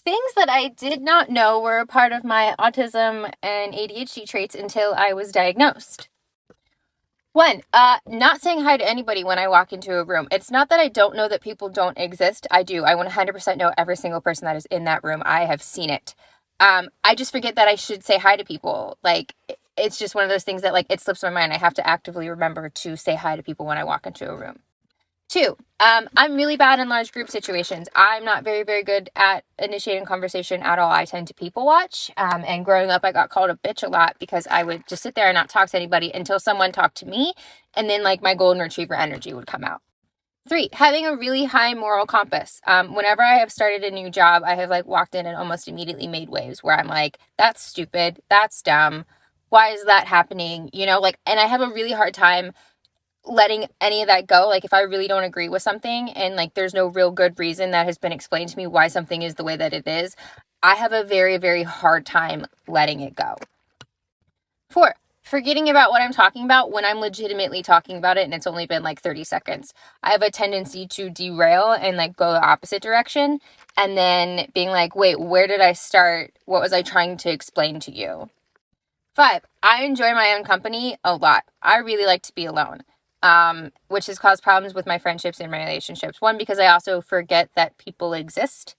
Things that I did not know were a part of my autism and ADHD traits until I was diagnosed. One, not saying hi to anybody when I walk into a room. It's not that I don't know that people don't exist. I do. I 100% know every single person that is in that room. I have seen it. I just forget that I should say hi to people. Like, it's just one of those things that, like, it slips my mind. I have to actively remember to say hi to people when I walk into a room. Two, I'm really bad in large group situations. I'm not very, very good at initiating conversation at all. I tend to people watch. And growing up, I got called a bitch a lot because I would just sit there and not talk to anybody until someone talked to me. And then, like, my golden retriever energy would come out. Three, having a really high moral compass. Whenever I have started a new job, I have, like, walked in and almost immediately made waves where I'm like, that's stupid. That's dumb. Why is that happening? You know, like, and I have a really hard time letting any of that go. Like, if I really don't agree with something and, like, there's no real good reason that has been explained to me why something is the way that it is, I have a very, very hard time letting it go. Four, forgetting about what I'm talking about when I'm legitimately talking about it and it's only been like 30 seconds. I have a tendency to derail and, like, go the opposite direction and then being like, wait, where did I start? What was I trying to explain to you? Five, I enjoy my own company a lot. I really like to be alone. Which has caused problems with my friendships and my relationships. One, because I also forget that people exist.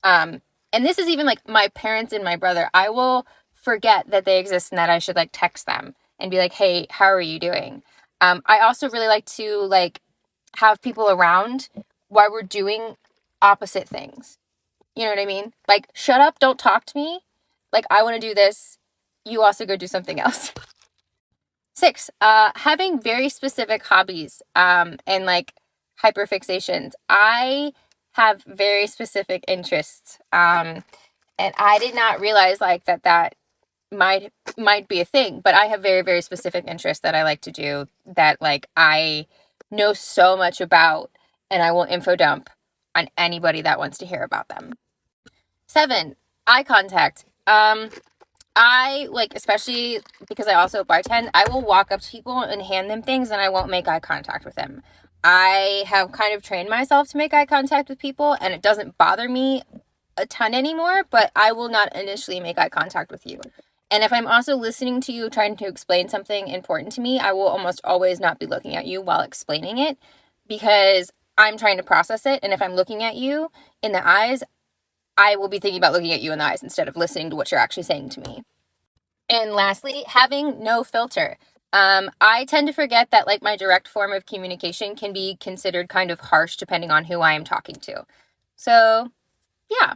And this is even, like, my parents and my brother. I will forget that they exist and that I should, like, text them and be like, hey, how are you doing? I also really like to, like, have people around while we're doing opposite things. You know what I mean? Like, shut up, don't talk to me. Like, I want to do this. You also go do something else. Six, having very specific hobbies, and, like, hyperfixations. I have very specific interests, and I did not realize, like, that might be a thing, but I have very, very specific interests that I like to do that, like, I know so much about, and I will info dump on anybody that wants to hear about them. Seven, eye contact. I, like, especially because I also bartend, I will walk up to people and hand them things and I won't make eye contact with them. I have kind of trained myself to make eye contact with people and it doesn't bother me a ton anymore, but I will not initially make eye contact with you. And if I'm also listening to you trying to explain something important to me, I will almost always not be looking at you while explaining it because I'm trying to process it. And if I'm looking at you in the eyes, I will be thinking about looking at you in the eyes instead of listening to what you're actually saying to me. And lastly, having no filter. I tend to forget that, like, my direct form of communication can be considered kind of harsh depending on who I am talking to. So, yeah.